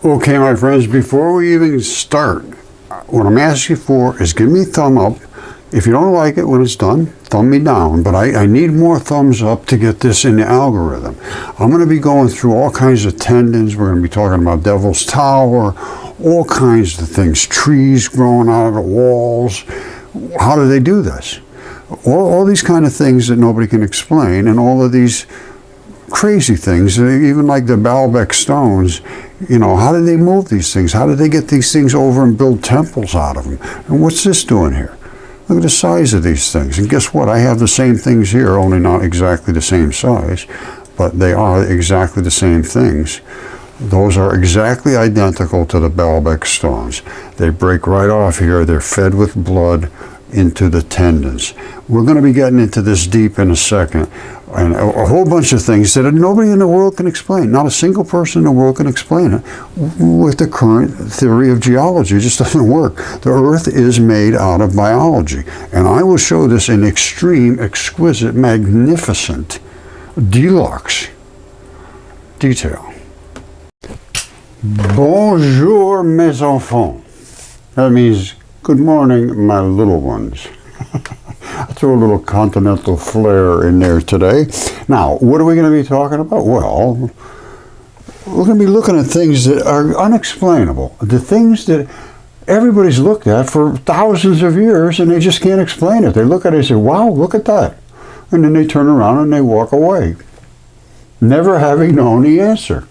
Okay, my friends, before we even start, what I'm asking for is give me a thumb up. If you don't like it when it's done, thumb me down. But I need more thumbs up to get this in the algorithm. I'm going to be going through all kinds of tendons. We're going to be talking about Devil's Tower, all kinds of things, trees growing out of the walls. How do they do this? All these kind of things that nobody can explain, and all of these crazy things, even like the Baalbek stones. You know, how do they move these things? How do they get these things over and build temples out of them? And what's this doing here? Look at the size of these things. And guess what? I have the same things here, only not exactly the same size, but they are exactly the same things. Those are exactly identical to the Baalbek stones. They break right off here. They're fed with blood into the tendons. We're going to be getting into this deep in a second, and a whole bunch of things that nobody in the world can explain. Not a single person in the world can explain it. With the current theory of geology, it just doesn't work. The earth is made out of biology, and I will show this in extreme, exquisite, magnificent, deluxe detail. Bonjour, mes enfants. That means good morning, my little ones. I threw a little continental flair in there today. Now, what are we going to be talking about? Well, we're going to be looking at things that are unexplainable. The things that everybody's looked at for thousands of years and they just can't explain it. They look at it and say, wow, look at that. And then they turn around and they walk away, never having known the answer.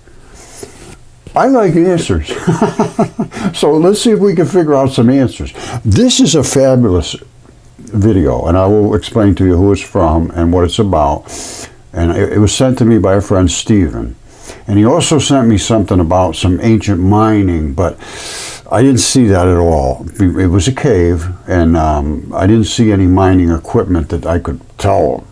I like answers. So let's see if we can figure out some answers. This is a fabulous video, and I will explain to you who it's from and what it's about. And it was sent to me by a friend, Stephen. And he also sent me something about some ancient mining, but I didn't see that at all. It was a cave, and I didn't see any mining equipment that I could tell.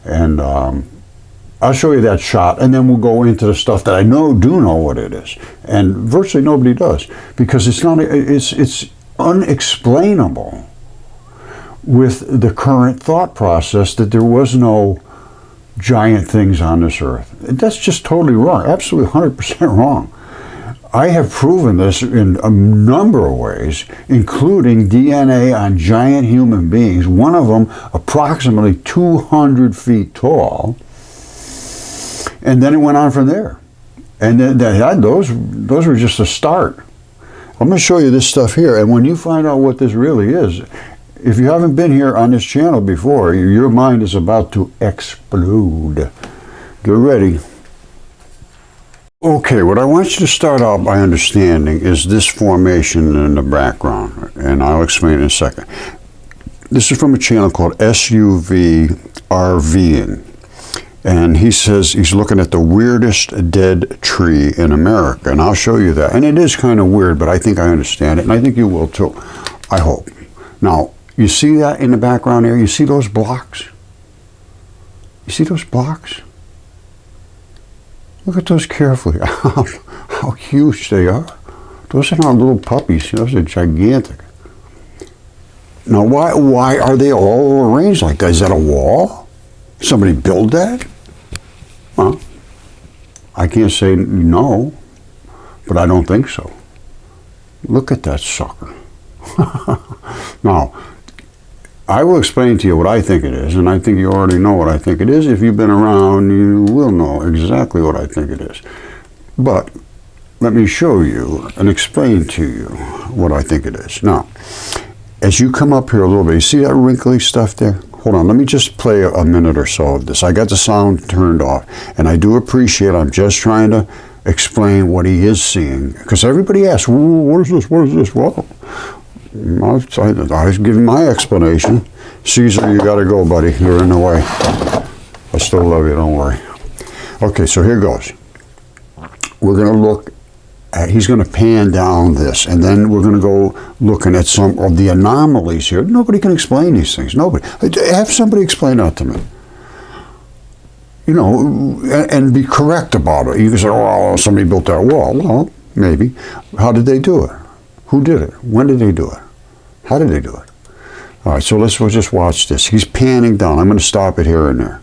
And I'll show you that shot, and then we'll go into the stuff that I do know what it is, and virtually nobody does, because it's unexplainable with the current thought process that there was no giant things on this earth. That's just totally wrong, absolutely 100% wrong. I have proven this in a number of ways, including DNA on giant human beings, one of them approximately 200 feet tall. And then it went on from there. And then those were just a start. I'm going to show you this stuff here, and when you find out what this really is, if you haven't been here on this channel before, your mind is about to explode. Get ready. Okay, what I want you to start out by understanding is this formation in the background, and I'll explain in a second. This is from a channel called SUV RVing. And he says he's looking at the weirdest dead tree in America. And I'll show you that. And it is kind of weird, but I think I understand it. And I think you will too. I hope. Now, you see that in the background here? You see those blocks? You see those blocks? Look at those carefully. How huge they are. Those are not little puppies. Those are gigantic. Now, why are they all arranged like that? Is that a wall? Somebody build that? Well, I can't say no, but I don't think so. Look at that sucker. Now, I will explain to you what I think it is, and I think you already know what I think it is. If you've been around, you will know exactly what I think it is. But let me show you and explain to you what I think it is. Now, as you come up here a little bit, you see that wrinkly stuff there? Hold on, let me just play a minute or so of this. I got the sound turned off, and I do appreciate I'm just trying to explain what he is seeing. Because everybody asks, what is this, what is this? Well, I was giving my explanation. Caesar, you got to go, buddy. You're in the way. I still love you, don't worry. Okay, so here goes. We're going to look at, he's going to pan down this, and then we're going to go looking at some of the anomalies here. Nobody can explain these things. Nobody. Have somebody explain that to me. You know, and be correct about it. You can say, oh, somebody built that wall. Well, maybe. How did they do it? Who did it? When did they do it? How did they do it? All right, so we'll just watch this. He's panning down. I'm going to stop it here and there.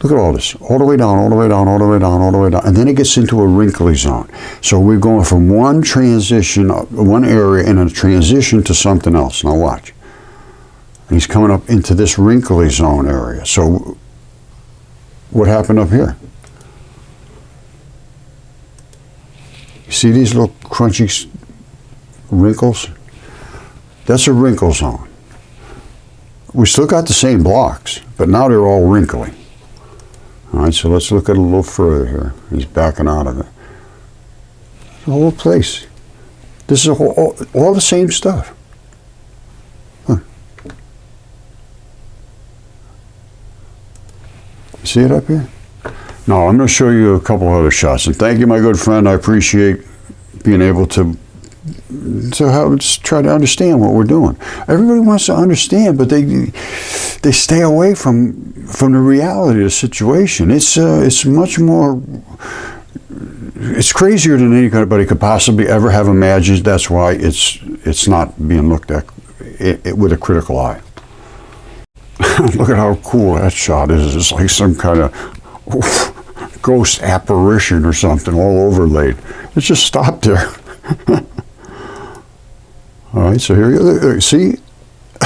Look at all this, all the way down, all the way down, all the way down, all the way down, and then it gets into a wrinkly zone. So we're going from one transition, one area in a transition to something else. Now watch. And he's coming up into this wrinkly zone area. So what happened up here? You see these little crunchy wrinkles? That's a wrinkle zone. We still got the same blocks, but now they're all wrinkly. All right, so let's look at it a little further here. He's backing out of it. The whole place. This is all the same stuff. Huh. See it up here? Now, I'm going to show you a couple other shots. And thank you, my good friend. I appreciate being able to try to understand what we're doing. Everybody wants to understand, but they stay away from the reality of the situation. It's much more. It's crazier than anybody could possibly ever have imagined. That's why it's not being looked at with a critical eye. Look at how cool that shot is. It's like some kind of ghost apparition or something all overlaid. It just stopped there. All right, so here you go. See,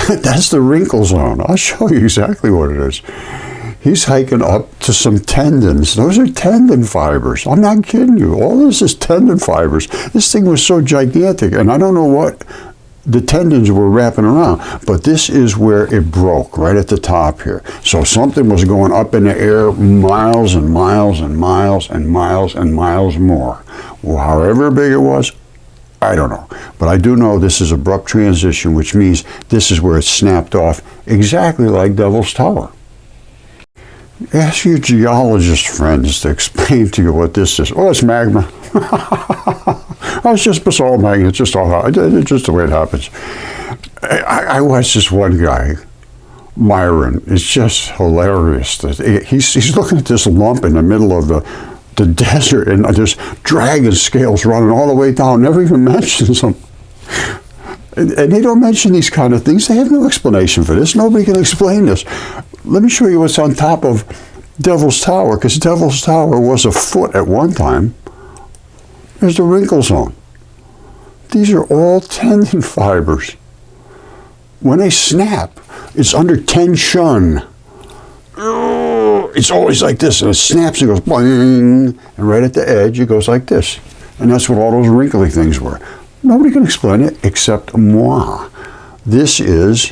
that's the wrinkle zone. I'll show you exactly what it is. He's hiking up to some tendons. Those are tendon fibers. I'm not kidding you. All this is tendon fibers. This thing was so gigantic, and I don't know what the tendons were wrapping around, but this is where it broke, right at the top here. So something was going up in the air miles and miles and miles and miles and miles more. Well, however big it was, I don't know. But I do know this is abrupt transition, which means this is where it snapped off, exactly like Devil's Tower. Ask your geologist friends to explain to you what this is. Oh, it's magma. Oh, it's just basalt magma. It's just the way it happens. I watched this one guy, Myron. It's just hilarious. He's looking at this lump in the middle of the desert, and there's dragon scales running all the way down. Never even mentions them. And they don't mention these kind of things. They have no explanation for this. Nobody can explain this. Let me show you what's on top of Devil's Tower, because Devil's Tower was a foot at one time. There's the wrinkle zone. These are all tendon fibers. When they snap, it's under tension. It's always like this, and it snaps and goes boing, and right at the edge it goes like this. And that's what all those wrinkly things were. Nobody can explain it except moi. This is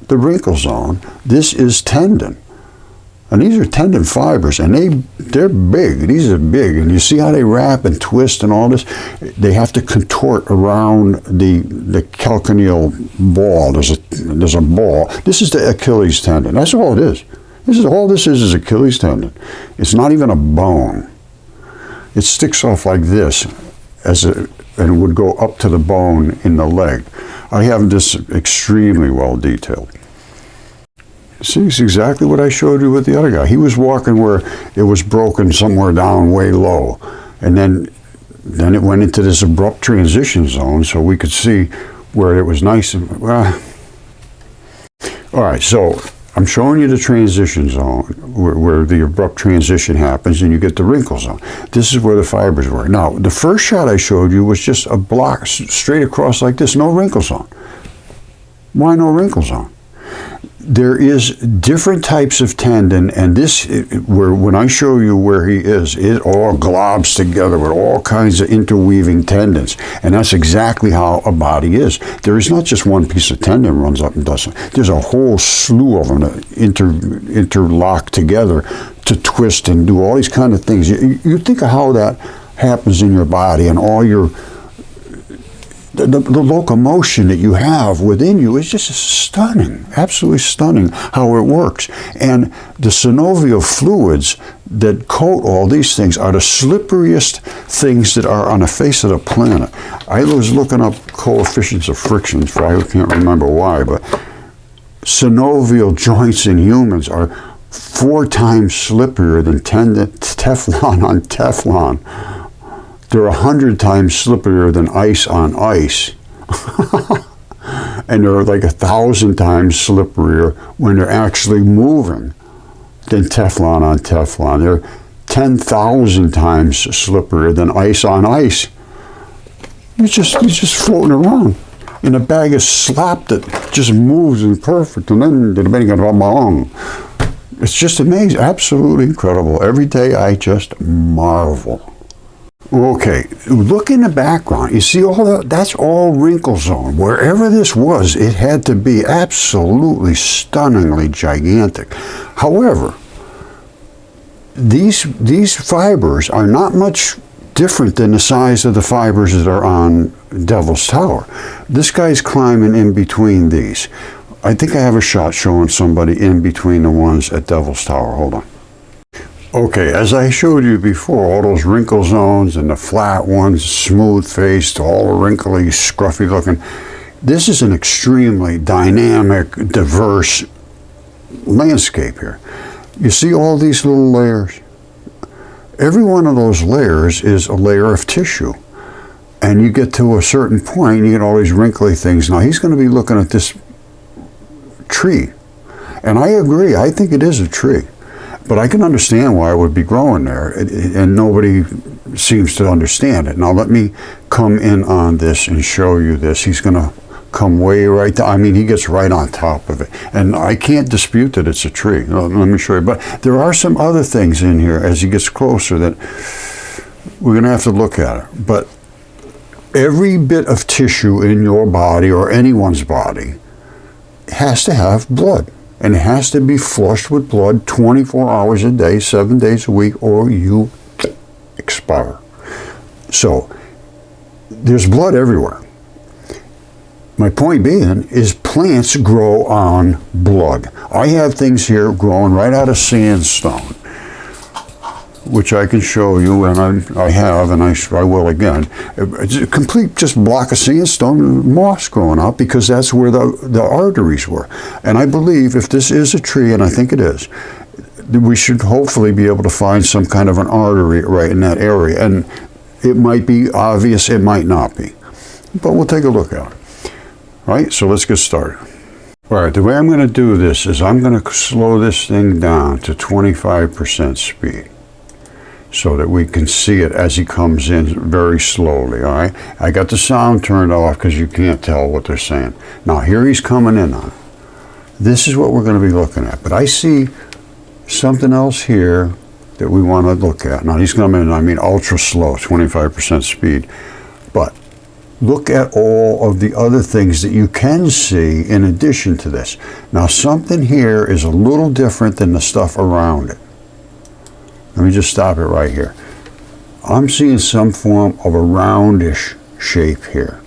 the wrinkle zone. This is tendon. And these are tendon fibers, and they're big. These are big, and you see how they wrap and twist and all this? They have to contort around the calcaneal ball. There's a ball. This is the Achilles tendon. That's all it is. All this is Achilles tendon. It's not even a bone. It sticks off like this, and would go up to the bone in the leg. I have this extremely well detailed. See, it's exactly what I showed you with the other guy. He was walking where it was broken somewhere down way low, and then it went into this abrupt transition zone, so we could see where it was nice and all right. So I'm showing you the transition zone where the abrupt transition happens, and you get the wrinkle zone. This is where the fibers were. Now, the first shot I showed you was just a block straight across like this, no wrinkle zone. Why no wrinkle zone? There is different types of tendon, and when I show you where he is, it all globs together with all kinds of interweaving tendons, and that's exactly how a body is. There is not just one piece of tendon runs up and does it. There's a whole slew of them that interlock together to twist and do all these kind of things. You think of how that happens in your body, and all the locomotion that you have within you is just stunning, absolutely stunning how it works. And the synovial fluids that coat all these things are the slipperiest things that are on the face of the planet. I was looking up coefficients of friction, I can't remember why, but synovial joints in humans are 4 times slipperier than Teflon on Teflon. They're 100 times slipperier than ice on ice. And they're like 1,000 times slipperier when they're actually moving. than Teflon on Teflon. They're 10,000 times slipperier than ice on ice. It's just floating around in a bag of slop that just moves and perfect. And then it's just amazing, absolutely incredible. Every day I just marvel. Okay, look in the background. You see all that? That's all wrinkle zone. Wherever this was, it had to be absolutely stunningly gigantic. However, these fibers are not much different than the size of the fibers that are on Devil's Tower. This guy's climbing in between these. I think I have a shot showing somebody in between the ones at Devil's Tower. Hold on. Okay, as I showed you before, all those wrinkle zones and the flat ones, smooth-faced, all wrinkly, scruffy-looking. This is an extremely dynamic, diverse landscape here. You see all these little layers? Every one of those layers is a layer of tissue. And you get to a certain point, you get all these wrinkly things. Now, he's going to be looking at this tree. And I agree, I think it is a tree. But I can understand why it would be growing there, and nobody seems to understand it. Now let me come in on this and show you this. He's going to come way right down. I mean, he gets right on top of it. And I can't dispute that it's a tree. Let me show you. But there are some other things in here as he gets closer that we're going to have to look at it. But every bit of tissue in your body or anyone's body has to have blood. And it has to be flushed with blood 24 hours a day, 7 days a week, or you expire. So, there's blood everywhere. My point being is plants grow on blood. I have things here growing right out of sandstone, which I can show you, and I have, and I will again. It's a complete just block of sandstone, moss growing out, because that's where the arteries were. And I believe if this is a tree, and I think it is, we should hopefully be able to find some kind of an artery right in that area. And it might be obvious, it might not be. But we'll take a look at it. All right, so let's get started. All right, the way I'm going to do this is I'm going to slow this thing down to 25% speed, so that we can see it as he comes in very slowly, all right? I got the sound turned off because you can't tell what they're saying. Now, here he's coming in on it. This is what we're going to be looking at. But I see something else here that we want to look at. Now, he's coming in, I mean, ultra slow, 25% speed. But look at all of the other things that you can see in addition to this. Now, something here is a little different than the stuff around it. Let me just stop it right here. I'm seeing some form of a roundish shape here.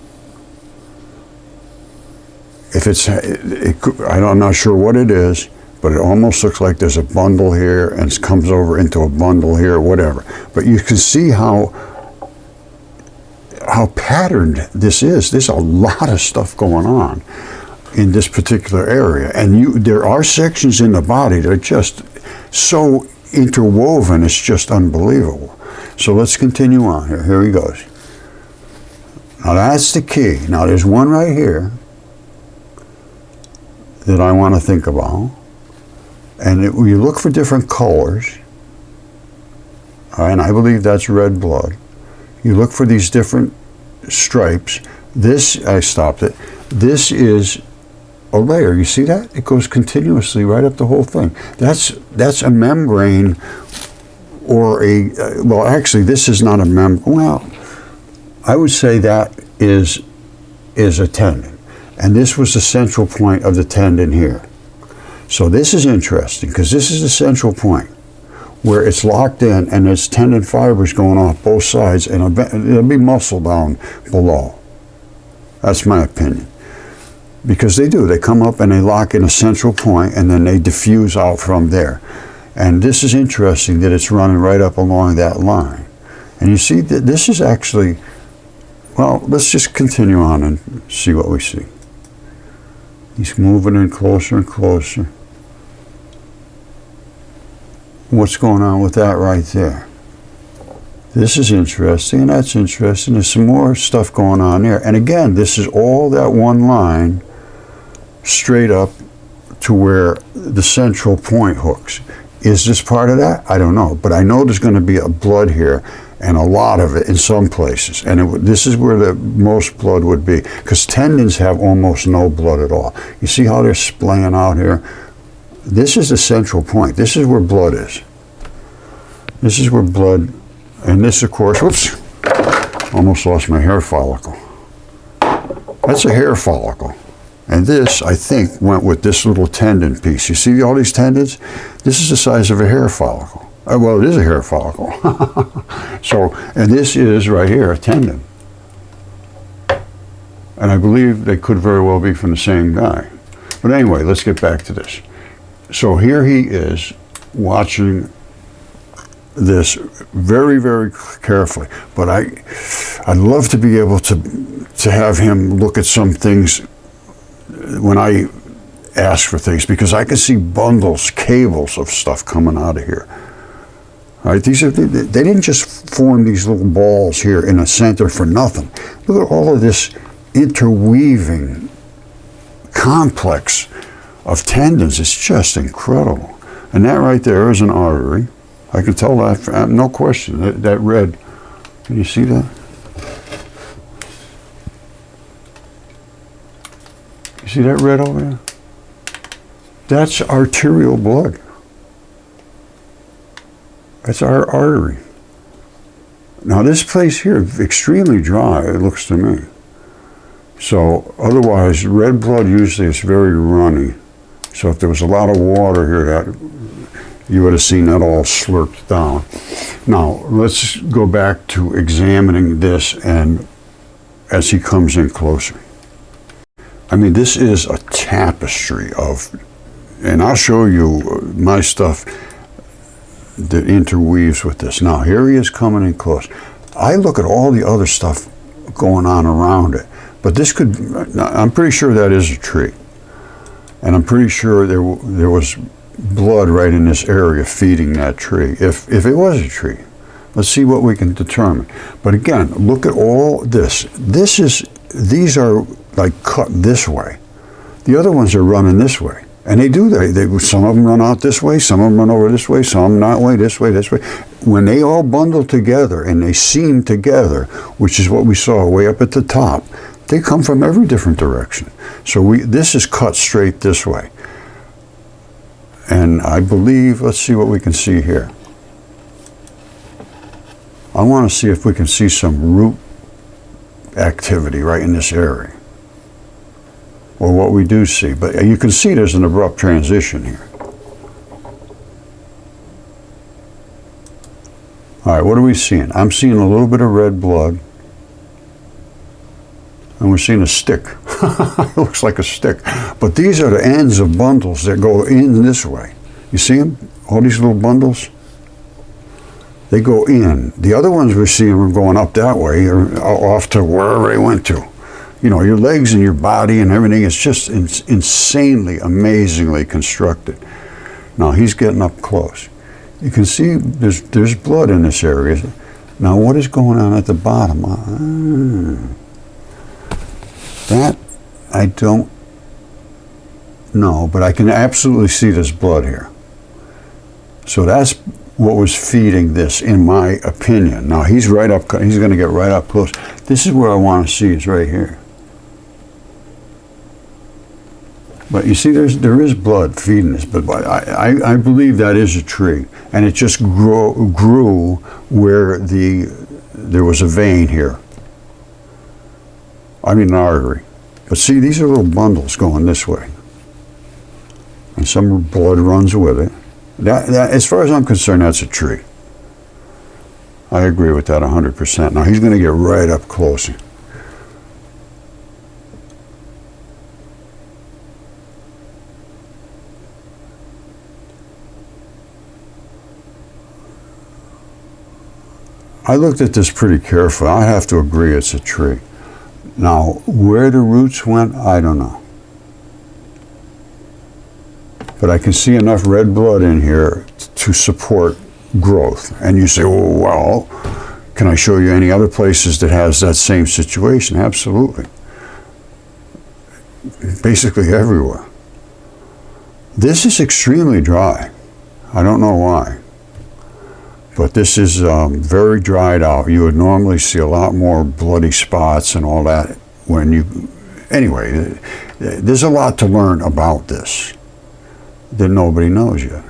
If it's, I'm not sure what it is, but it almost looks like there's a bundle here and it comes over into a bundle here, whatever. But you can see how patterned this is. There's a lot of stuff going on in this particular area. And there are sections in the body that are just so interwoven, it's just unbelievable. So let's continue on here. Here he goes. Now that's the key. Now there's one right here that I want to think about. And you look for different colors. And I believe that's red blood. You look for these different stripes. This, I stopped it. This is a layer. You see that? It goes continuously right up the whole thing. That's a membrane, or well, actually, this is not a membrane. Well, I would say that is a tendon. And this was the central point of the tendon here. So this is interesting, because this is the central point where it's locked in, and there's tendon fibers going off both sides, and there'll be muscle down below. That's my opinion. Because they come up and they lock in a central point, and then they diffuse out from there. And this is interesting that it's running right up along that line. And you see that this is actually, well, let's just continue on and see what we see. He's moving in closer and closer. What's going on with that right there? This is interesting, and that's interesting. There's some more stuff going on there. And again, this is all that one line straight up to where the central point hooks. Is this part of that? I don't know. But I know there's going to be a blood here, and a lot of it in some places. And this is where the most blood would be, because tendons have almost no blood at all. You see how they're splaying out here? This is the central point. This is where blood is. This is where blood, and this, of course, whoops, almost lost my hair follicle. That's a hair follicle. And this, I think, went with this little tendon piece. You see all these tendons? This is the size of a hair follicle. Well, it is a hair follicle. So, and this is right here, a tendon. And I believe they could very well be from the same guy. But anyway, let's get back to this. So here he is watching this very, very carefully. But I'd love to be able to have him look at some things when I ask for things, because I can see bundles, cables of stuff coming out of here. All right, they didn't just form these little balls here in a center for nothing. Look at all of this interweaving complex of tendons. It's just incredible. And that right there is an artery. I can tell that, no question. That red, can you see that? You see that red over there? That's arterial blood. That's our artery. Now this place here, extremely dry, it looks to me. So otherwise, red blood usually is very runny. So if there was a lot of water here, that you would have seen that all slurped down. Now let's go back to examining this, and as he comes in closer. I mean, this is a tapestry of, and I'll show you my stuff that interweaves with this. Now, here he is coming in close. I look at all the other stuff going on around it, but this could, I'm pretty sure that is a tree. And I'm pretty sure there was blood right in this area feeding that tree, if it was a tree. Let's see what we can determine. But again, look at all this. These are like cut this way. The other ones are running this way. And they do that. Some of them run out this way, some of them run over this way, some that way, this way, this way. When they all bundle together and they seam together, which is what we saw way up at the top, they come from every different direction. So this is cut straight this way. And I believe, let's see what we can see here. I want to see if we can see some root activity right in this area, or what we do see. But you can see there's an abrupt transition here. All right, what are we seeing? I'm seeing a little bit of red blood, and we're seeing a stick. It looks like a stick. But these are the ends of bundles that go in this way. You see them? All these little bundles? They go in. The other ones we're seeing are going up that way, or off to wherever they went to. You know, your legs and your body and everything is just insanely, amazingly constructed. Now he's getting up close. You can see there's blood in this area. Now what is going on at the bottom? That I don't know, but I can absolutely see there's blood here. So that's what was feeding this, in my opinion. Now he's right up. He's going to get right up close. This is where I want to see, is right here. But you see, there is blood feeding this. But I believe that is a tree, and it just grew where there was a vein here. I mean an artery. But see, these are little bundles going this way, and some blood runs with it. That, as far as I'm concerned, that's a tree. I agree with that 100%. Now he's going to get right up close. I looked at this pretty carefully. I have to agree it's a tree. Now, where the roots went, I don't know. But I can see enough red blood in here to support growth. And you say, oh, well, can I show you any other places that has that same situation? Absolutely. Basically everywhere. This is extremely dry. I don't know why. But this is very dried out. You would normally see a lot more bloody spots and all that when you... Anyway, there's a lot to learn about this that nobody knows yet.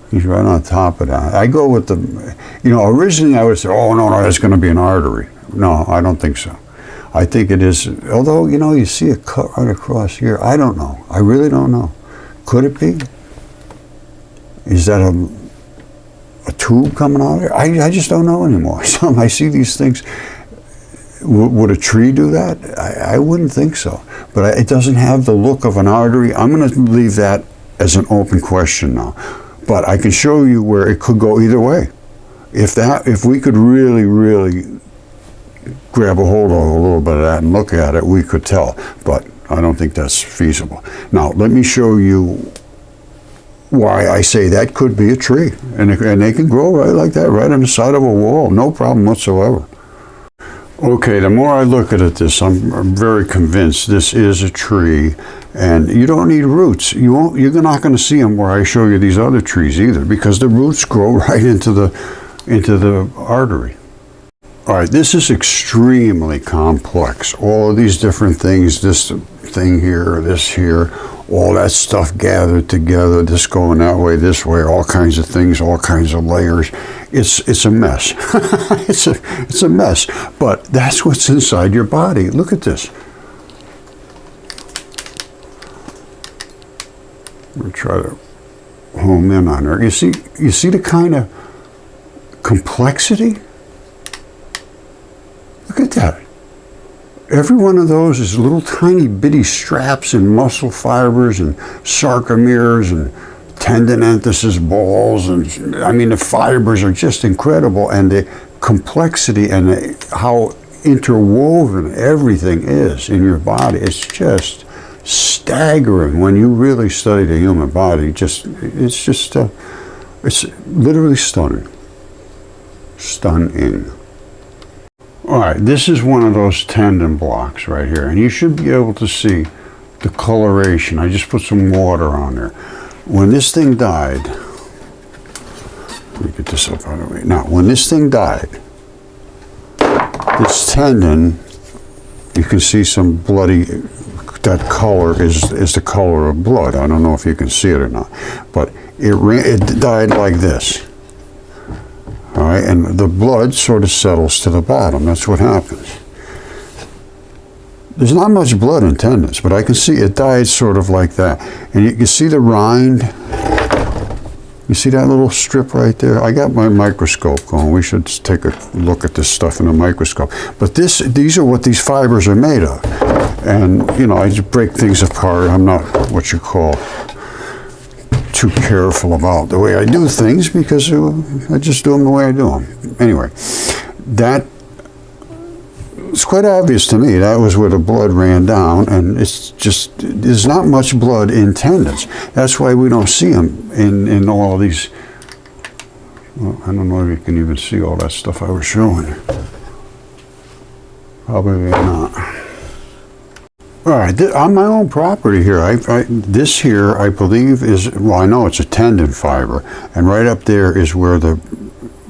He's right on top of that. I go with the... originally I would say, oh, no, that's going to be an artery. No, I don't think so. I think it is... Although, you see a cut right across here. I don't know. I really don't know. Could it be? Is that a tube coming out of here? I just don't know anymore. I see these things. Would a tree do that? I wouldn't think so. But it doesn't have the look of an artery. I'm going to leave that as an open question now. But I can show you where it could go either way. If we could really, really grab a hold of a little bit of that and look at it, we could tell. But I don't think that's feasible. Now, let me show you why I say that could be a tree. And they can grow right like that, right on the side of a wall. No problem whatsoever. Okay, the more I look at this, I'm very convinced this is a tree, and you don't need roots. You're not going to see them where I show you these other trees either, because the roots grow right into the artery. All right, this is extremely complex. All of these different things, this thing here, this here, all that stuff gathered together, this going that way, this way, all kinds of things, all kinds of layers. It's a mess. it's a mess. But that's what's inside your body. Look at this. I'm going to try to home in on her. You see the kind of complexity? Look at that. Every one of those is little tiny bitty straps and muscle fibers and sarcomeres and tendon enthesis balls, and the fibers are just incredible, and the complexity and how interwoven everything is in your body, it's just staggering when you really study the human body. It's literally stunning. All right, this is one of those tendon blocks right here, and you should be able to see the coloration. I just put some water on there. When this thing died, let me get this up out of the way. Now, when this thing died, this tendon, you can see some bloody, that color is the color of blood. I don't know if you can see it or not, but it died like this. All right, and the blood sort of settles to the bottom. That's what happens. There's not much blood in tendons, but I can see it died sort of like that. And you see the rind? You see that little strip right there? I got my microscope going. We should take a look at this stuff in a microscope. But these are what these fibers are made of. And, I just break things apart. I'm not what you call too careful about the way I do things, because I just do them the way I do them. Anyway, it's quite obvious to me that was where the blood ran down, and there's not much blood in tendons. That's why we don't see them in all of these. Well, I don't know if you can even see all that stuff I was showing you. Probably not. All right, on my own property here, this here, I believe I know it's a tendon fiber, and right up there is where the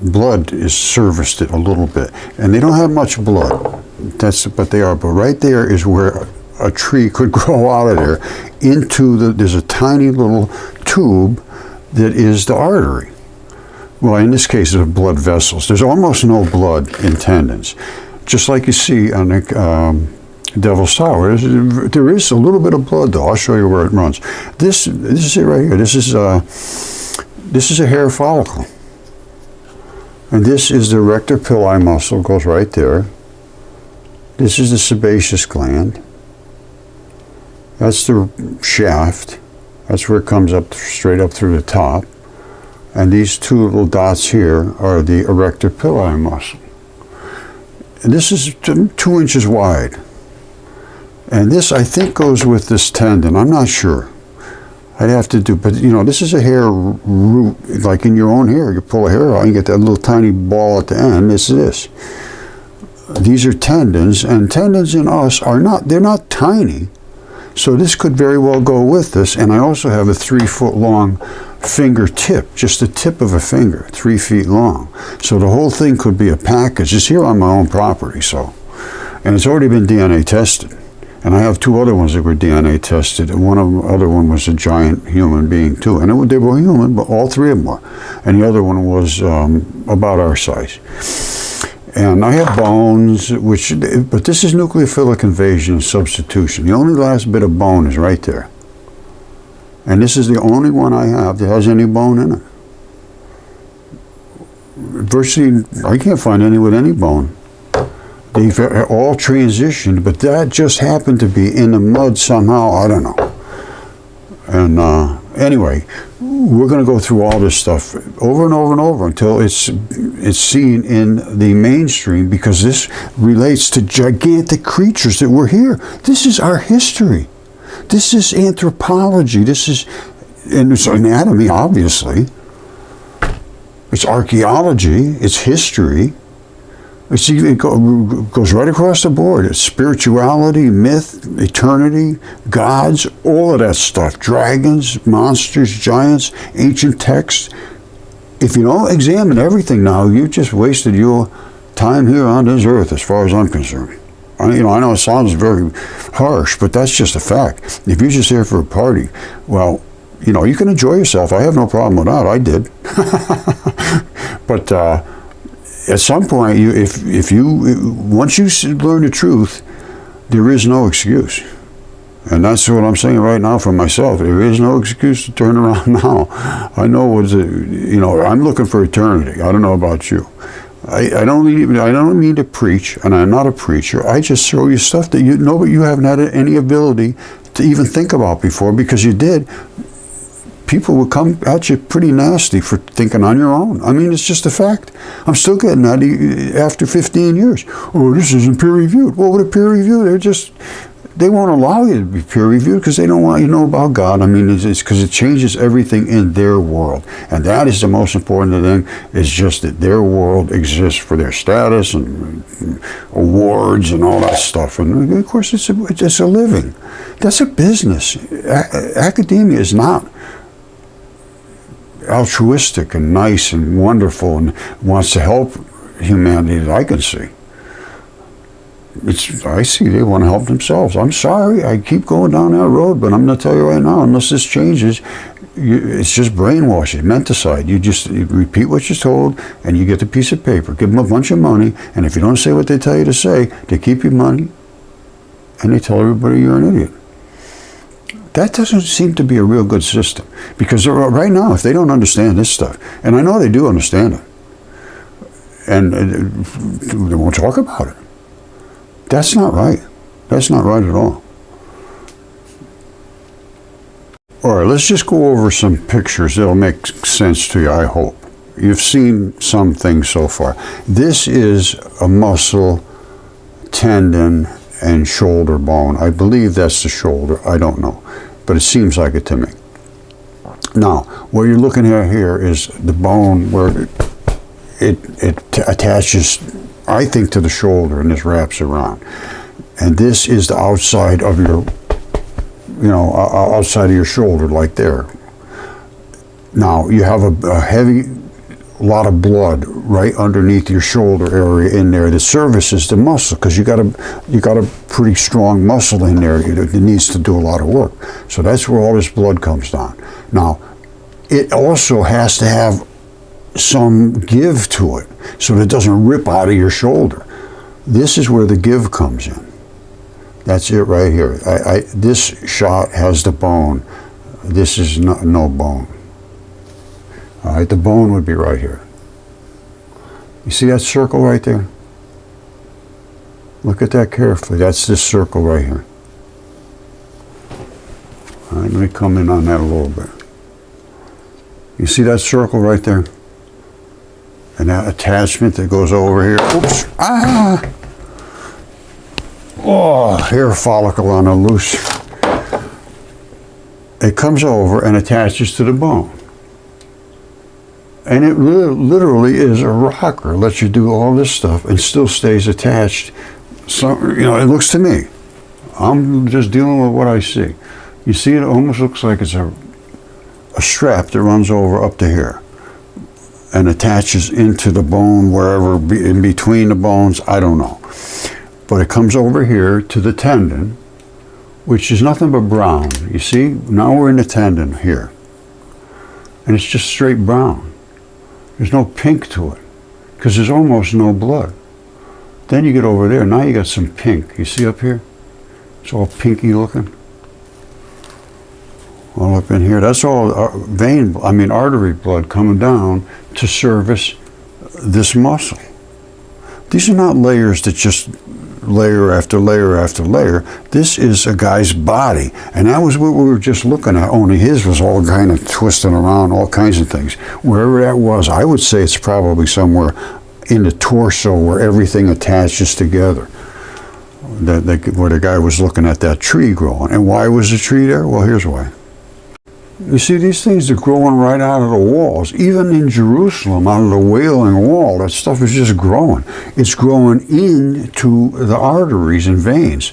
blood is serviced a little bit. And they don't have much blood, but right there is where a tree could grow out of there there's a tiny little tube that is the artery. Well, in this case, it's blood vessels. There's almost no blood in tendons. Just like you see on the Devil's Tower. There is a little bit of blood, though. I'll show you where it runs. This is it right here. This is a hair follicle, and this is the rector pili muscle. Goes right there. This is the sebaceous gland. That's the shaft. That's where it comes up straight up through the top. And these two little dots here are the erector pili muscle. And this is 2 inches wide. And this, I think, goes with this tendon. I'm not sure. I'd have to do, but this is a hair root, like in your own hair. You pull a hair out, you get that little tiny ball at the end. It's this. These are tendons, and tendons in us they're not tiny. So this could very well go with this. And I also have a 3-foot long fingertip, just the tip of a finger, 3 feet long. So the whole thing could be a package. It's here on my own property, so. And it's already been DNA tested. And I have 2 other ones that were DNA tested, and other one was a giant human being too. And they were human, but all 3 of them were. And the other one was about our size. And I have bones, but this is nucleophilic invasion and substitution. The only last bit of bone is right there. And this is the only one I have that has any bone in it. Virtually, I can't find any with any bone. They've all transitioned, but that just happened to be in the mud somehow. I don't know. And anyway, we're going to go through all this stuff over and over and over until it's seen in the mainstream, because this relates to gigantic creatures that were here. This is our history. This is anthropology. This is, and it's anatomy, obviously. It's archaeology. It's history. It goes right across the board. It's spirituality, myth, eternity, gods, all of that stuff. Dragons, monsters, giants, ancient texts. If you don't examine everything now, you've just wasted your time here on this earth, as far as I'm concerned. I know it sounds very harsh, but that's just a fact. If you're just here for a party, well, you can enjoy yourself. I have no problem with that. I did. But at some point, once you learn the truth, there is no excuse. And that's what I'm saying right now for myself. There is no excuse to turn around now. I know I'm looking for eternity. I don't know about you. I don't mean to preach, and I'm not a preacher. I just show you stuff that but you haven't had any ability to even think about before, because you did. People will come at you pretty nasty for thinking on your own. I mean, it's just a fact. I'm still getting that after 15 years. Oh, this isn't peer reviewed. Well, with a peer review, they won't allow you to be peer reviewed because they don't want you to know about God. I mean, it's because it changes everything in their world. And that is the most important thing, is just that their world exists for their status and awards and all that stuff. And of course, it's a living. That's a business. Academia is not altruistic and nice and wonderful and wants to help humanity that I can see. I see they want to help themselves. I'm sorry, I keep going down that road, but I'm going to tell you right now, unless this changes, it's just brainwashing, menticide. You repeat what you're told, and you get the piece of paper. Give them a bunch of money, and if you don't say what they tell you to say, they keep your money, and they tell everybody you're an idiot. That doesn't seem to be a real good system, because right now, if they don't understand this stuff, and I know they do understand it, and they won't talk about it. That's not right. That's not right at all. All right, let's just go over some pictures that'll make sense to you, I hope. You've seen some things so far. This is a muscle, tendon, and shoulder bone. I believe that's the shoulder. I don't know, but it seems like it to me. Now, what you're looking at here is the bone where it attaches, I think, to the shoulder, and this wraps around. And this is the outside of your, outside of your shoulder, like there. Now, you have a heavy lot of blood right underneath your shoulder area in there that services the muscle, because you got a pretty strong muscle in there that needs to do a lot of work. So that's where all this blood comes down. Now, it also has to have some give to it so that it doesn't rip out of your shoulder. This is where the give comes in. That's it right here. This shot has the bone. This is no bone. All right, the bone would be right here. You see that circle right there? Look at that carefully. That's this circle right here. All right, let me come in on that a little bit. You see that circle right there? And that attachment that goes over here. Oops. Ah! Oh, hair follicle on a loose. It comes over and attaches to the bone. And it literally is a rocker. Lets you do all this stuff and still stays attached. So, it looks to me. I'm just dealing with what I see. You see, it almost looks like it's a strap that runs over up to here and attaches into the bone, wherever, in between the bones, I don't know. But it comes over here to the tendon, which is nothing but brown. You see, now we're in the tendon here. And it's just straight brown. There's no pink to it, because there's almost no blood. Then you get over there, now you got some pink. You see up here? It's all pinky looking. All up in here. That's all artery blood coming down to service this muscle. These are not layers that just layer after layer after layer. This is a guy's body. And that was what we were just looking at, only his was all kind of twisting around, all kinds of things. Wherever that was, I would say it's probably somewhere in the torso where everything attaches together. Where the guy was looking at that tree growing. And why was the tree there? Well, here's why. You see, these things are growing right out of the walls. Even in Jerusalem, out of the Wailing Wall, that stuff is just growing. It's growing into the arteries and veins.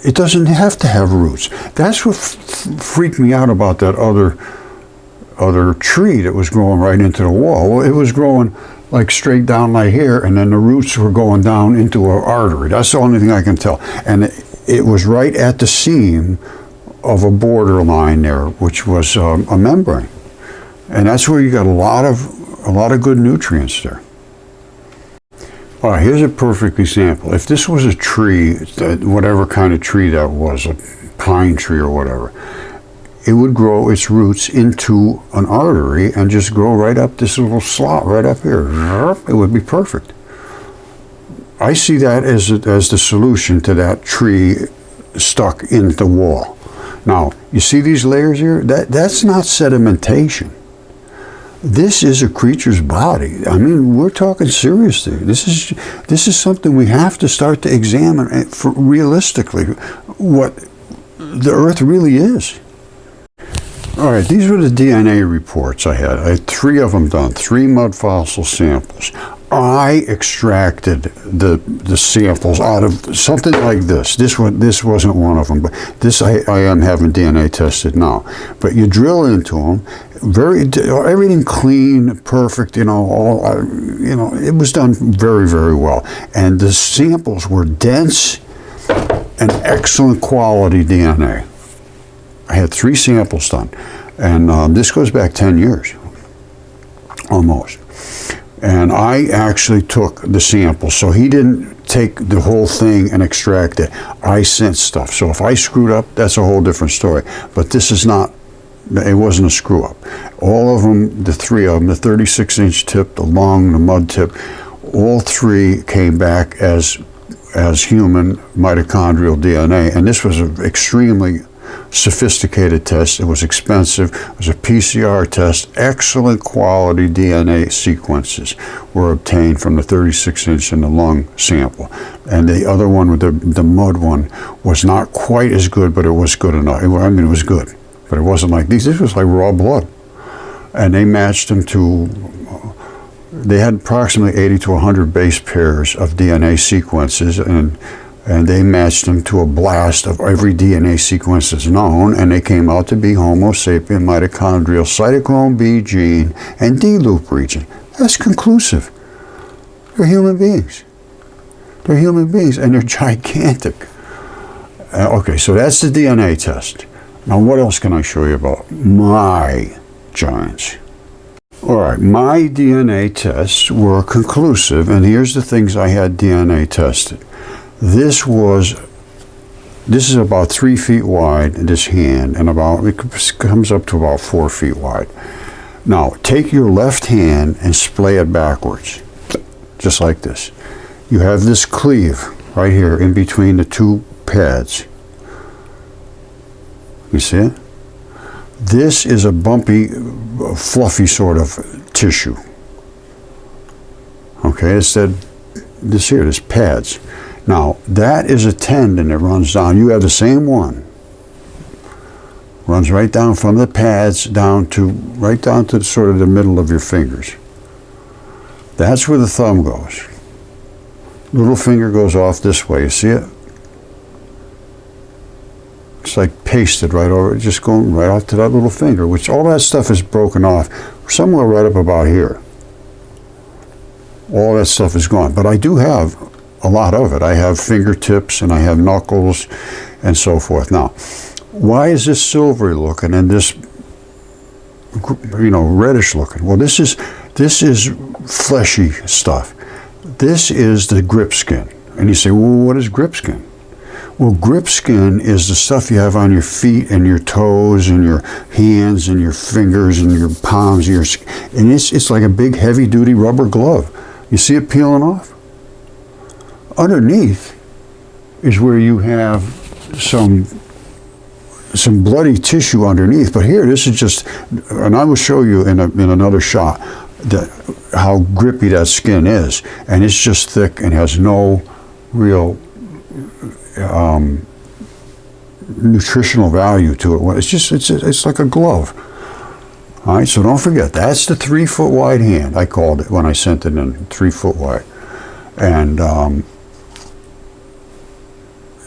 It doesn't have to have roots. That's what freaked me out about that other tree that was growing right into the wall. Well, it was growing like straight down like here, and then the roots were going down into an artery. That's the only thing I can tell. And it was right at the seam of a borderline there, which was a membrane, and that's where you got a lot of good nutrients there. All right, here's a perfect example. If this was a tree, whatever kind of tree that was, a pine tree or whatever, it would grow its roots into an artery and just grow right up this little slot right up here. It would be perfect. I see that as the solution to that tree stuck in the wall. Now, you see these layers here? That's not sedimentation. This is a creature's body. I mean, we're talking seriously. This is something we have to start to examine for realistically what the Earth really is. All right, these were the DNA reports I had. I had 3 of them done, 3 mud fossil samples. I extracted the samples out of something like this. This wasn't one of them, but this I am having DNA tested now. But you drill into them, everything clean, perfect. It was done very, very well, and the samples were dense and excellent quality DNA. I had 3 samples done, and this goes back 10 years, almost. And I actually took the sample, so he didn't take the whole thing and extract it. I sent stuff. So if I screwed up, that's a whole different story. But this is not, it wasn't a screw up. All of them, the 3 of them, the 36-inch tip, the long, the mud tip, all 3 came back as human mitochondrial DNA. And this was an extremely sophisticated test. It was expensive. It was a PCR test. Excellent quality DNA sequences were obtained from the 36-inch and the lung sample. And the other one, with the mud one, was not quite as good, but it was good enough. It was good, but it wasn't like these. This was like raw blood. And they matched them to, they had approximately 80 to 100 base pairs of DNA sequences, and they matched them to a blast of every DNA sequence that's known, and they came out to be Homo sapien mitochondrial cytochrome B gene and D loop region. That's conclusive. They're human beings. They're human beings, and they're gigantic. Okay, so that's the DNA test. Now, what else can I show you about my giants? All right, my DNA tests were conclusive, and here's the things I had DNA tested. This is about 3 feet wide, this hand, and it comes up to about 4 feet wide. Now, take your left hand and splay it backwards, just like this. You have this cleave right here in between the 2 pads. You see it? This is a bumpy, fluffy sort of tissue. Okay, it's this pads. Now, that is a tendon that runs down. You have the same one. Runs right down from the pads right down to sort of the middle of your fingers. That's where the thumb goes. Little finger goes off this way. You see it? like pasted right over, just going right off to that little finger, which all that stuff is broken off somewhere right up about here. All that stuff is gone, but I do have a lot of it. I have fingertips and I have knuckles and so forth. Now, why is this silvery looking and this, reddish looking? Well, this is fleshy stuff. This is the grip skin. And you say, well, what is grip skin? Well, grip skin is the stuff you have on your feet and your toes and your hands and your fingers and your palms. And it's like a big heavy-duty rubber glove. You see it peeling off? Underneath is where you have some bloody tissue underneath. But here, this is just, and I will show you in another shot how grippy that skin is. And it's just thick and has no real nutritional value to it. It's like a glove. All right, so don't forget, that's the 3 foot wide hand. I called it when I sent it in, 3 foot wide. And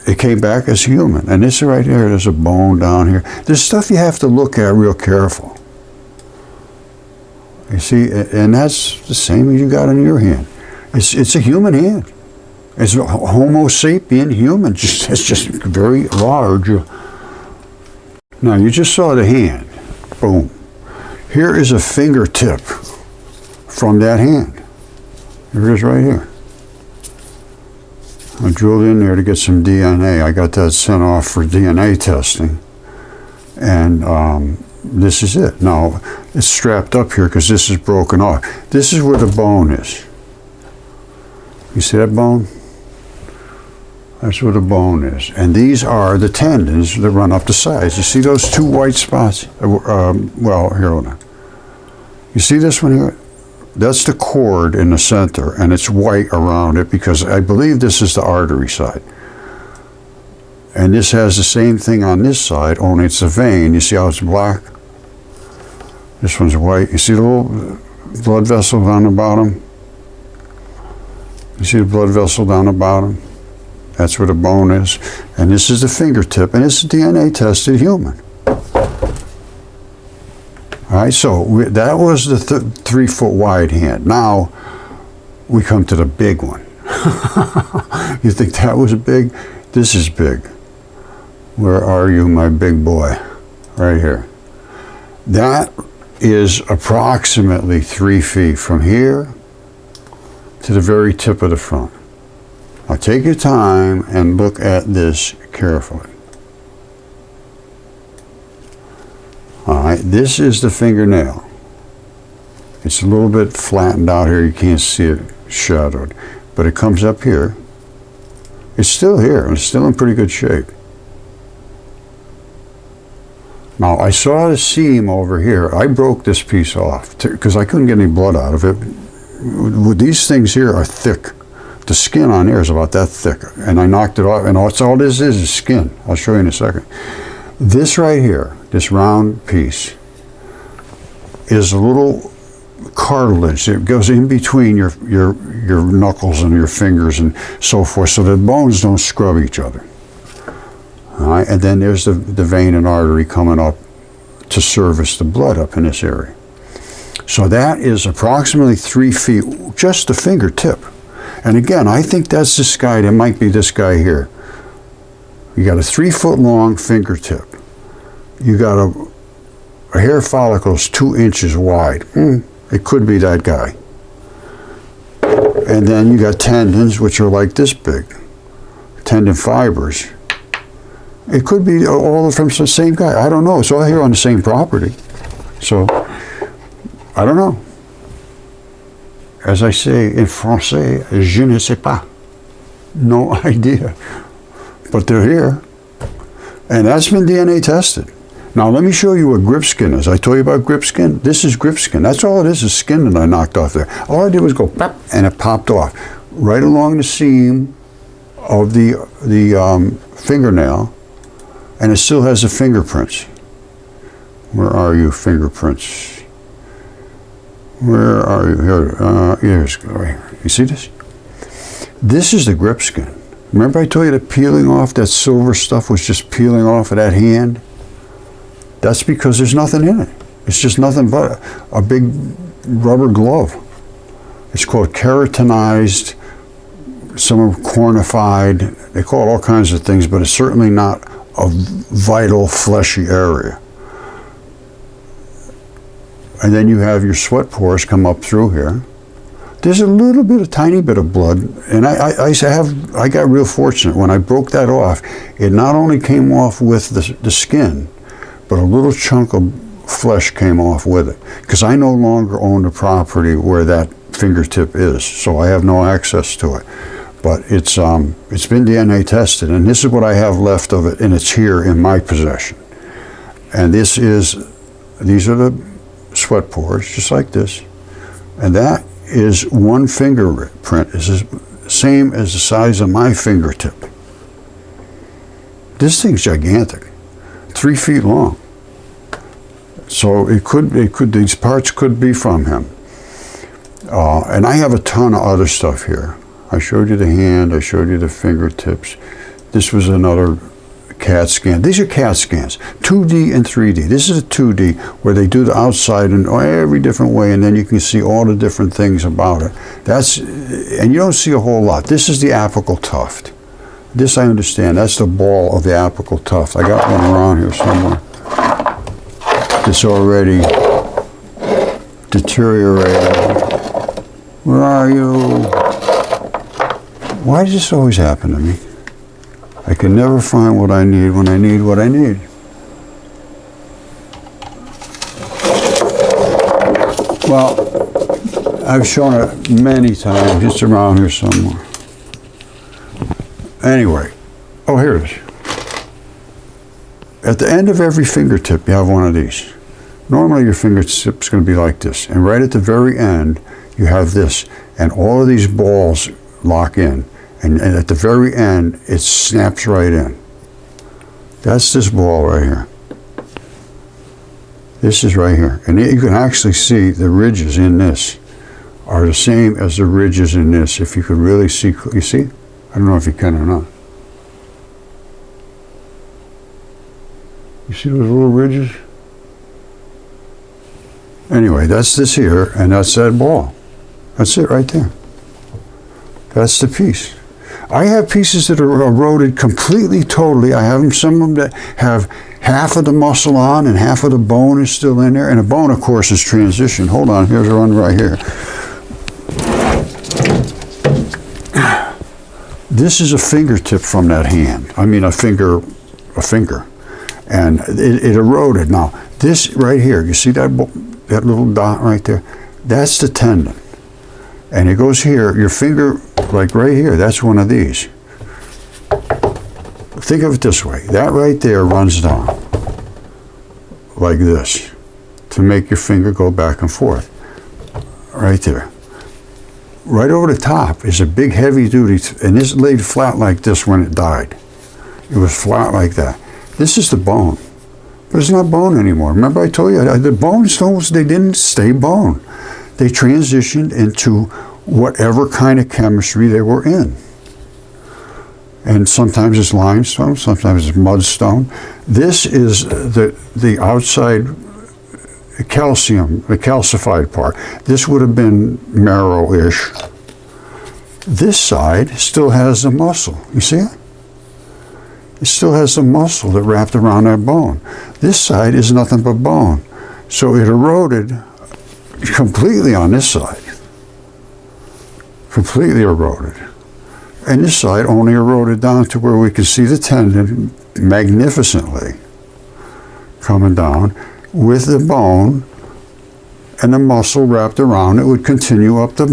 it came back as human. And this right here, there's a bone down here. There's stuff you have to look at real careful. You see, and that's the same as you got in your hand. It's a human hand. It's a Homo sapien human. It's just very large. Now, you just saw the hand. Boom. Here is a fingertip from that hand. Here it is right here. I drilled in there to get some DNA. I got that sent off for DNA testing. And this is it. Now, it's strapped up here because this is broken off. This is where the bone is. You see that bone? That's where the bone is. And these are the tendons that run up the sides. You see those 2 white spots? Well, here, hold on. You see this one here? That's the cord in the center, and it's white around it because I believe this is the artery side. And this has the same thing on this side, only it's a vein. You see how it's black? This one's white. You see the little blood vessel on the bottom? You see the blood vessel down the bottom? That's where the bone is. And this is the fingertip, and it's a DNA tested human. All right, so that was the 3 foot wide hand. Now we come to the big one. You think that was big? This is big. Where are you, my big boy? Right here. That is approximately 3 feet from here to the very tip of the front. Now take your time and look at this carefully. All right, this is the fingernail. It's a little bit flattened out here. You can't see it shadowed, but it comes up here. It's still here. It's still in pretty good shape. Now, I saw the seam over here. I broke this piece off because I couldn't get any blood out of it. These things here are thick. The skin on here is about that thick, and I knocked it off, and that's all this is skin. I'll show you in a second. This right here, this round piece, is a little cartilage. It goes in between your knuckles and your fingers and so forth, so the bones don't scrub each other. All right, and then there's the vein and artery coming up to service the blood up in this area. So that is approximately 3 feet, just the fingertip. And again, I think that's this guy. That might be this guy here. You got a 3 foot long fingertip. You got a hair follicle is 2 inches wide. It could be that guy. And then you got tendons, which are like this big. Tendon fibers. It could be all from the same guy. I don't know. It's all here on the same property. So, I don't know. As I say in Francais, je ne sais pas. No idea. But they're here. And that's been DNA tested. Now let me show you what grip skin is. I told you about grip skin. This is grip skin. That's all it is skin that I knocked off there. All I did was go pop, and it popped off. Right along the seam of the fingernail. And it still has the fingerprints. Where are you, fingerprints? Where are you? Here, here's right here. You see this? This is the grip skin. Remember I told you that peeling off, that silver stuff was just peeling off of that hand? That's because there's nothing in it. It's just nothing but a big rubber glove. It's called keratinized, some are cornified. They call it all kinds of things, but it's certainly not a vital fleshy area. And then you have your sweat pores come up through here. There's a little bit, a tiny bit of blood, and I got real fortunate. When I broke that off, it not only came off with the skin, but a little chunk of flesh came off with it. Because I no longer own the property where that fingertip is, so I have no access to it. But it's been DNA tested, and this is what I have left of it, and it's here in my possession. And these are the sweat pores, just like this, and that is one fingerprint. It's the same as the size of my fingertip. This thing's gigantic, 3 feet long. So these parts could be from him. And I have a ton of other stuff here. I showed you the hand, I showed you the fingertips. This was another CAT scan. These are CAT scans, 2D and 3D. This is a 2D where they do the outside in every different way, and then you can see all the different things about it. And you don't see a whole lot. This is the apical tuft. This I understand. That's the ball of the apical tuft. I got one around here somewhere. It's already deteriorated. Where are you? Why does this always happen to me? I can never find what I need when I need what I need. Well, I've shown it many times. It's around here somewhere. Anyway, oh, here it is. At the end of every fingertip, you have one of these. Normally, your fingertip's going to be like this. And right at the very end, you have this. And all of these balls lock in. And at the very end, it snaps right in. That's this ball right here. This is right here. And you can actually see the ridges in this are the same as the ridges in this. If you could really see, you see? I don't know if you can or not. You see those little ridges? Anyway, that's this here, and that's that ball. That's it right there. That's the piece. I have pieces that are eroded completely, totally. I have some of them that have half of the muscle on and half of the bone is still in there. And the bone, of course, is transitioned. Hold on, here's one right here. This is a fingertip from that hand. I mean, a finger. And it eroded. Now, this right here, you see that little dot right there? That's the tendon. And it goes here, your finger, like right here, that's one of these. Think of it this way. That right there runs down like this to make your finger go back and forth. Right there. Right over the top is a big heavy duty, and this laid flat like this when it died. It was flat like that. This is the bone. But it's not bone anymore. Remember I told you, the bone stones, they didn't stay bone. They transitioned into whatever kind of chemistry they were in. And sometimes it's limestone, sometimes it's mudstone. This is the outside calcium, the calcified part. This would have been marrow-ish. This side still has the muscle. You see it? It still has the muscle that wrapped around that bone. This side is nothing but bone. So it eroded completely on this side. Completely eroded. And this side only eroded down to where we can see the tendon magnificently coming down with the bone and the muscle wrapped around it would continue up the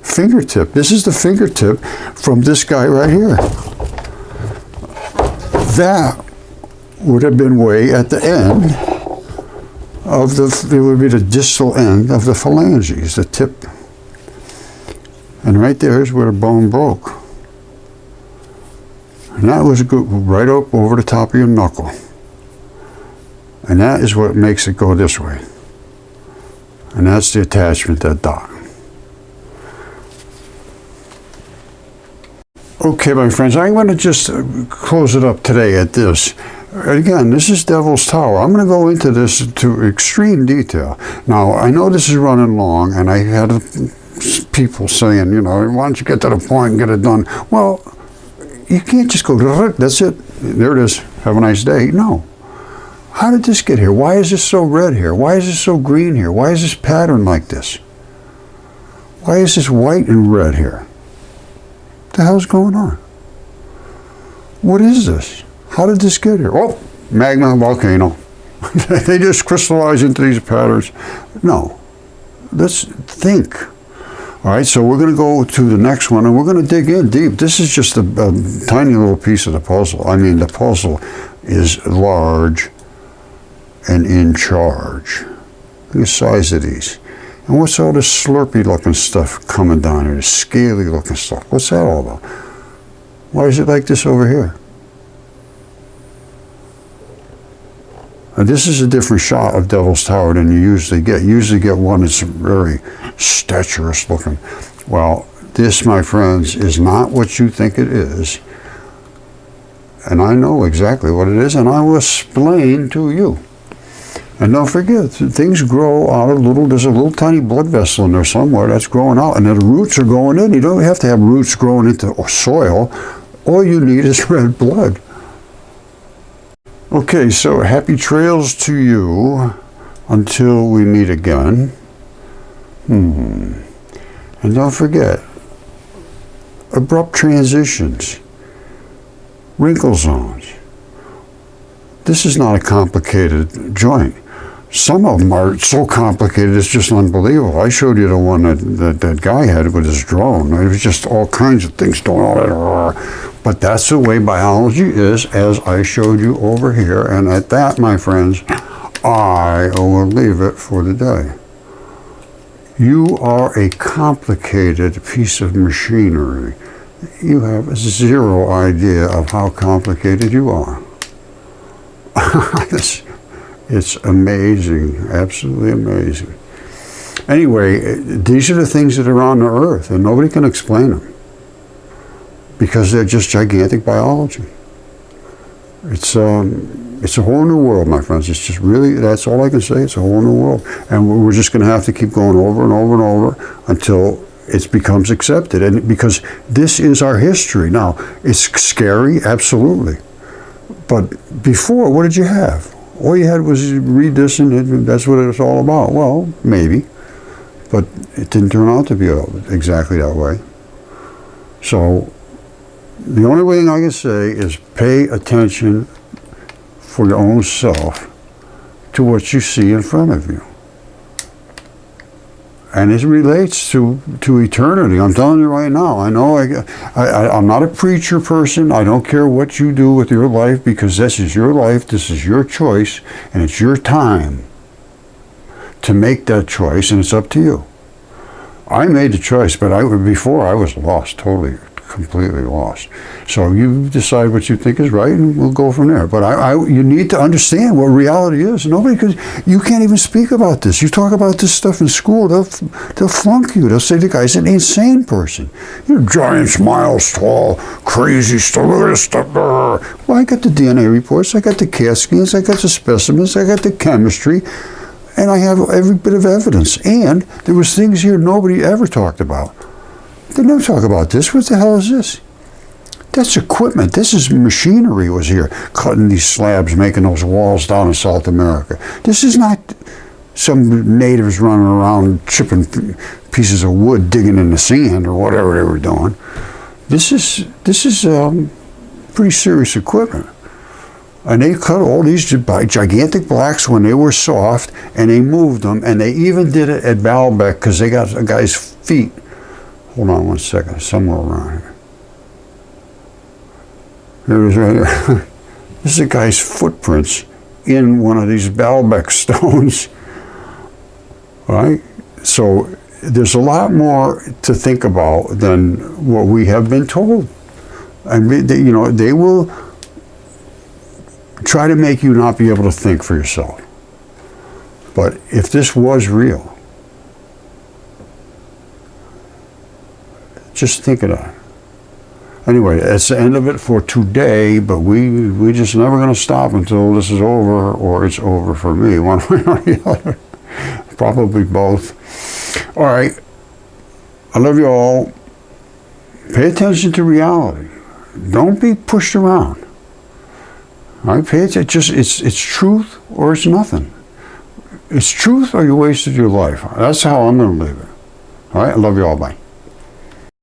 fingertip. This is the fingertip from this guy right here. That would have been way at the end of it would be the distal end of the phalanges, the tip. And right there is where the bone broke. And that was right up over the top of your knuckle. And that is what makes it go this way. And that's the attachment, that dot. Okay, my friends, I'm going to just close it up today at this. Again, this is Devil's Tower. I'm going to go into this to extreme detail. Now, I know this is running long, and I had people saying, you know, why don't you get to the point and get it done? Well, you can't just go, that's it, there it is, have a nice day. No. How did this get here? Why is this so red here? Why is this so green here? Why is this pattern like this? Why is this white and red here? What the hell's going on? What is this? How did this get here? Oh, magma, volcano. They just crystallize into these patterns. No. Let's think. All right, so we're going to go to the next one, and we're going to dig in deep. This is just a tiny little piece of the puzzle. I mean, the puzzle is large and in charge. Look at the size of these. And what's all this slurpy looking stuff coming down here, this scaly looking stuff? What's that all about? Why is it like this over here? And this is a different shot of Devil's Tower than you usually get. You usually get one that's very statuesque looking. Well, this, my friends, is not what you think it is. And I know exactly what it is, and I will explain to you. And don't forget, things grow out of there's a little tiny blood vessel in there somewhere that's growing out, and the roots are going in. You don't have to have roots growing into soil. All you need is red blood. Okay, so happy trails to you until we meet again. And don't forget, abrupt transitions, wrinkle zones. This is not a complicated joint. Some of them are so complicated, it's just unbelievable. I showed you the one that guy had with his drone. It was just all kinds of things going on. But that's the way biology is, as I showed you over here. And at that, my friends, I will leave it for the day. You are a complicated piece of machinery. You have zero idea of how complicated you are. It's amazing, absolutely amazing. Anyway, these are the things that are on the earth, and nobody can explain them because they're just gigantic biology. It's a whole new world, my friends. It's just really, that's all I can say. It's a whole new world, and we're just going to have to keep going over and over and over until it becomes accepted. And because this is our history now, it's scary, absolutely. But before, what did you have? All you had was read this and that's what it's all about. Well, maybe, but it didn't turn out to be exactly that way. So the only thing I can say is pay attention for your own self to what you see in front of you. And it relates to eternity. I'm telling you right now. I know I'm not a preacher person. I don't care what you do with your life, because this is your life, this is your choice, and it's your time to make that choice, and it's up to you. I made the choice, but before I was lost, totally, completely lost. So you decide what you think is right, and we'll go from there. But you need to understand what reality is. You can't even speak about this. You talk about this stuff in school, they'll flunk you. They'll say the guy's an insane person. You're giant, miles tall, crazy stuff. Look at this stuff. Well, I got the DNA reports, I got the CAT scans, I got the specimens, I got the chemistry, and I have every bit of evidence. And there was things here nobody ever talked about. They never talk about this. What the hell is this? That's equipment. This is machinery was here, cutting these slabs, making those walls down in South America. This is not some natives running around chipping pieces of wood, digging in the sand or whatever they were doing. This is pretty serious equipment. And they cut all these gigantic blocks when they were soft, and they moved them, and they even did it at Baalbek because they got a guy's feet. Hold on one second, somewhere around here. Here it is right here. This is a guy's footprints in one of these Baalbek stones. Right? So there's a lot more to think about than what we have been told. And they will try to make you not be able to think for yourself. But if this was real, just think of that. Anyway, that's the end of it for today, but we just never going to stop until this is over, or it's over for me, one way or the other. Probably both. All right. I love you all. Pay attention to reality. Don't be pushed around. All right? Pay attention. It's truth or it's nothing. It's truth or you wasted your life. That's how I'm going to leave it. All right? I love you all. Bye.